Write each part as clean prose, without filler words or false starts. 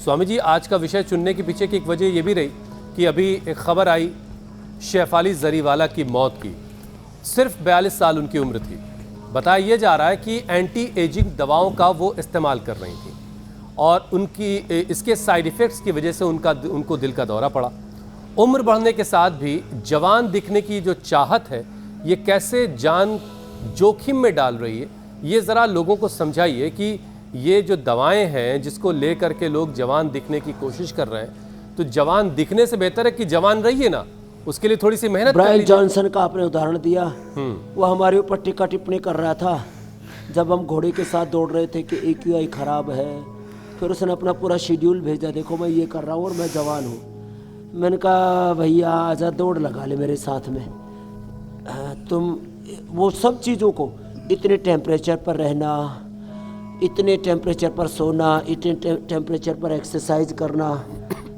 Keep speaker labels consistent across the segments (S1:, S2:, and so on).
S1: स्वामी जी, आज का विषय चुनने के पीछे की एक वजह ये भी रही कि अभी एक खबर आई शेफाली जरीवाला की मौत की। सिर्फ 42 साल उनकी उम्र थी। बताया यह जा रहा है कि एंटी एजिंग दवाओं का वो इस्तेमाल कर रही थी और उनकी इसके साइड इफ़ेक्ट्स की वजह से उनको दिल का दौरा पड़ा। उम्र बढ़ने के साथ भी जवान दिखने की जो चाहत है, ये कैसे जान जोखिम में डाल रही है, ये ज़रा लोगों को समझाइए कि ये जो दवाएं हैं जिसको ले करके लोग जवान दिखने की कोशिश कर रहे हैं, तो जवान दिखने से बेहतर है कि जवान रहिए ना, उसके लिए थोड़ी सी मेहनत।
S2: ब्रायन जॉनसन का आपने उदाहरण दिया, वो हमारे ऊपर टीका टिप्पणी कर रहा था जब हम घोड़े के साथ दौड़ रहे थे कि AQI खराब है। फिर उसने अपना पूरा शेड्यूल भेजा, देखो मैं ये कर रहा हूँ और मैं जवान हूँ। मैंने कहा भैया आजा दौड़ लगा ले मेरे साथ में। तुम वो सब चीज़ों को, इतने टेम्परेचर पर रहना, इतने टेम्परेचर पर सोना, इतने टेम्परेचर पर एक्सरसाइज करना,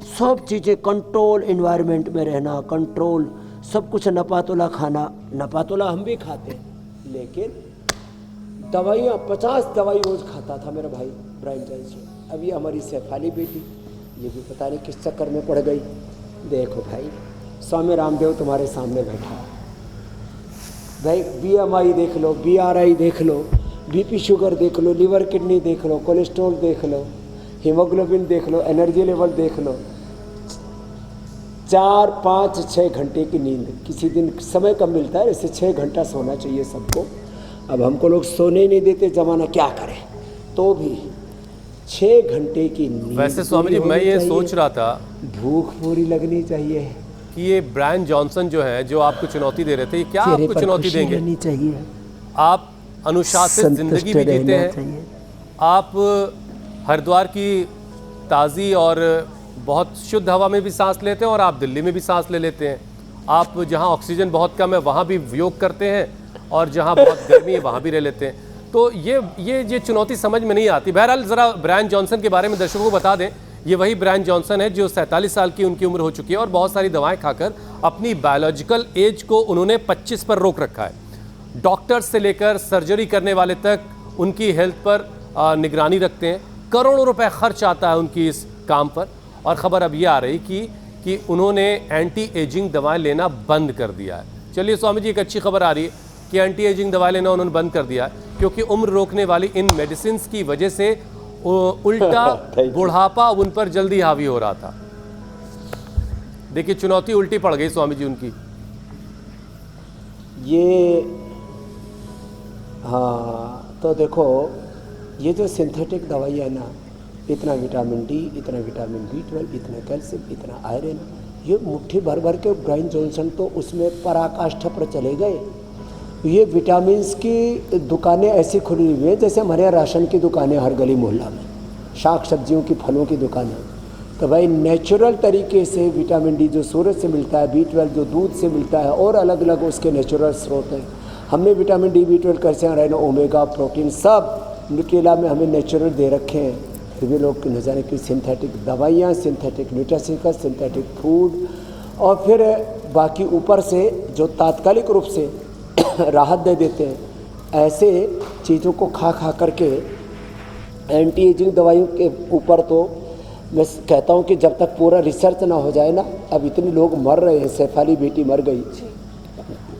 S2: सब चीज़ें कंट्रोल एनवायरनमेंट में रहना, कंट्रोल सब कुछ, नपातोला खाना। नपातोला हम भी खाते, लेकिन दवाइयाँ 50 दवाई रोज़ खाता था मेरा भाई ब्रायन जॉनसन। अब ये हमारी शेफाली बेटी, ये भी पता नहीं किस चक्कर में पड़ गई। देखो भाई, स्वामी रामदेव तुम्हारे सामने बैठा भाई, BMI देख लो, BRI देख लो, BP शुगर देख लो, लीवर किडनी देख लो, कोलेस्ट्रॉल देख लो, हीमोग्लोबिन देख लो, एनर्जी लेवल देख लो। 4, 5, 6 घंटे की नींद, किसी दिन समय कम मिलता है, ऐसे 6 घंटा सोना चाहिए सबको। अब हमको लोग सोने ही नहीं देते, जमाना क्या करे, तो भी 6 घंटे की नींद।
S1: वैसे स्वामी जी, मैं ये सोच रहा था,
S2: भूख पूरी लगनी चाहिए
S1: कि ये ब्रायन जॉनसन जो है, जो आपको चुनौती दे रहे थे, ये क्या आपको चुनौती देंगे?
S2: चाहिए।
S1: आप अनुशासित जिंदगी भी जीते हैं, आप हरिद्वार की ताज़ी और बहुत शुद्ध हवा में भी सांस लेते हैं और आप दिल्ली में भी सांस ले लेते हैं। आप जहां ऑक्सीजन बहुत कम है वहां भी योग करते हैं और जहां बहुत गर्मी है वहां भी रह लेते हैं। तो ये चुनौती समझ में नहीं आती। बहरहाल ज़रा ब्रायन जॉनसन के बारे में दर्शकों को बता दें, ये वही ब्रायन जॉनसन है जो 47 साल की उनकी उम्र हो चुकी है और बहुत सारी दवाएं खाकर अपनी बायोलॉजिकल एज को उन्होंने 25 पर रोक रखा है। डॉक्टर्स से लेकर सर्जरी करने वाले तक उनकी हेल्थ पर निगरानी रखते हैं। करोड़ों रुपए खर्च आता है उनकी इस काम पर। और ख़बर अब ये आ रही कि उन्होंने एंटी एजिंग दवाएं लेना बंद कर दिया है। चलिए स्वामी जी, एक अच्छी खबर आ रही है कि एंटी एजिंग दवाएं लेना उन्होंने बंद कर दिया है, क्योंकि उम्र रोकने वाली इन मेडिसिन की वजह से उल्टा बुढ़ापा उन पर जल्दी हावी हो रहा था। देखिए, चुनौती उल्टी पड़ गई स्वामी जी उनकी।
S2: ये हाँ, तो देखो, ये जो सिंथेटिक दवाइयाँ है ना, इतना विटामिन डी, इतना विटामिन B12, इतना कैल्शियम, इतना आयरन, ये मुट्ठी भर भर के ब्रायन जॉनसन तो उसमें पराकाष्ठा पर चले गए। ये विटामिन्स की दुकानें ऐसी खुली हुई हैं जैसे हमारे यहाँ राशन की दुकानें हर गली मोहल्ला में, शाक सब्जियों की, फलों की दुकानें। तो भाई नेचुरल तरीके से विटामिन डी जो सूरज से मिलता है, B12 जो दूध से मिलता है, और अलग अलग उसके नेचुरल स्रोत हैं। हमने vitamin D, B12, calcium, iron, omega, protein सब न्यूट्रिला में हमें नेचुरल दे रखे हैं। फिर भी लोग न जाने कि सिंथेटिक दवाइयाँ, सिंथेटिक न्यूट्रासिटिक्स, सिंथेटिक फूड, और फिर बाकी ऊपर से जो तात्कालिक रूप से राहत दे देते हैं, ऐसे चीज़ों को खा खा करके एंटी एजिंग दवाइयों के ऊपर तो मैं कहता हूँ कि जब तक पूरा रिसर्च ना हो जाए ना, अब इतने लोग मर रहे हैं, शेफाली बेटी मर गई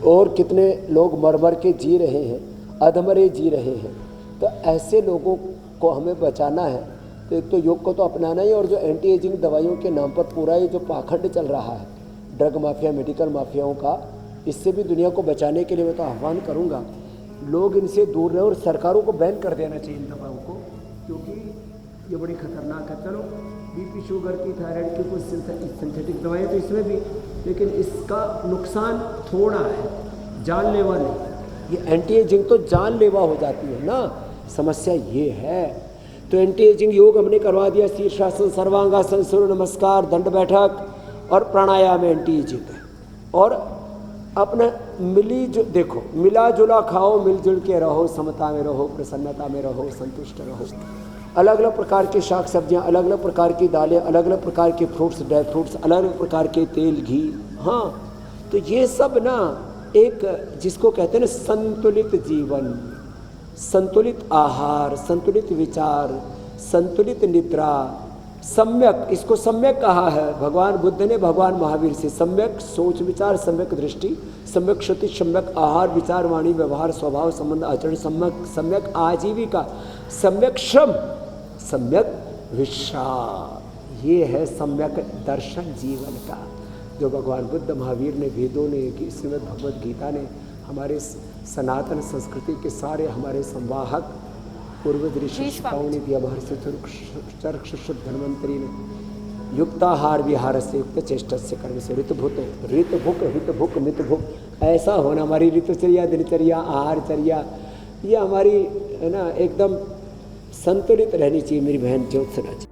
S2: और कितने लोग मर मर के जी रहे हैं, अधमरे जी रहे हैं। तो ऐसे लोगों को हमें बचाना है, तो एक तो योग को तो अपनाना ही, और जो एंटी एजिंग दवाइयों के नाम पर पूरा ये जो पाखंड चल रहा है ड्रग माफिया, मेडिकल माफियाओं का, इससे भी दुनिया को बचाने के लिए मैं तो आह्वान करूँगा, लोग इनसे दूर रहे और सरकारों को बैन कर देना चाहिए इन दवाओं को, क्योंकि ये बड़ी खतरनाक है। चलो BP शुगर की, थायराइड की कुछ सिंथेटिक दवाएँ तो इसमें भी, लेकिन इसका नुकसान थोड़ा है, जानलेवा नहीं। ये एंटी एजिंग तो जानलेवा हो जाती है ना, समस्या ये है। तो एंटी एजिंग योग हमने करवा दिया, शीर्षासन, सर्वांगासन, सूर्य नमस्कार, दंड बैठक और प्राणायाम एंटी एजिंग है। और अपने देखो, मिला जुला खाओ, मिलजुल के रहो, समता में रहो, प्रसन्नता में रहो, संतुष्ट रहो। अलग अलग प्रकार की शाक सब्जियाँ, अलग अलग प्रकार की दालें, अलग अलग प्रकार के फ्रूट्स, ड्राई फ्रूट्स, अलग अलग प्रकार के तेल, घी। हाँ, तो ये सब ना एक जिसको कहते हैं ना संतुलित जीवन, संतुलित आहार, संतुलित विचार, संतुलित निद्रा, सम्यक, इसको सम्यक कहा है भगवान बुद्ध ने भगवान महावीर से। सम्यक सोच विचार, सम्यक दृष्टि, सम्यक श्रुति, सम्यक आहार विचार वाणी व्यवहार स्वभाव संबंध आचरण, सम्यक आजीविका, सम्यक श्रम, सम्यक विश्राम। ये है सम्यक दर्शन जीवन का, जो भगवान बुद्ध महावीर ने, वेदों ने, श्रीमद् भगवद गीता ने, हमारे सनातन संस्कृति के सारे हमारे संवाहक पूर्व ऋषियों ने दिया। महर्षि चरक धन्वंतरी ने युक्ताहार विहार से युक्त चेष्ट से कर्म से ऋतुभुक हितभुक मितभुक, ऐसा होना हमारी ऋतुचर्या, दिनचर्या, आहारचर्या, ये हमारी है ना एकदम संतुलित रहनी चाहिए। मेरी बहन ज्योत्सना जी।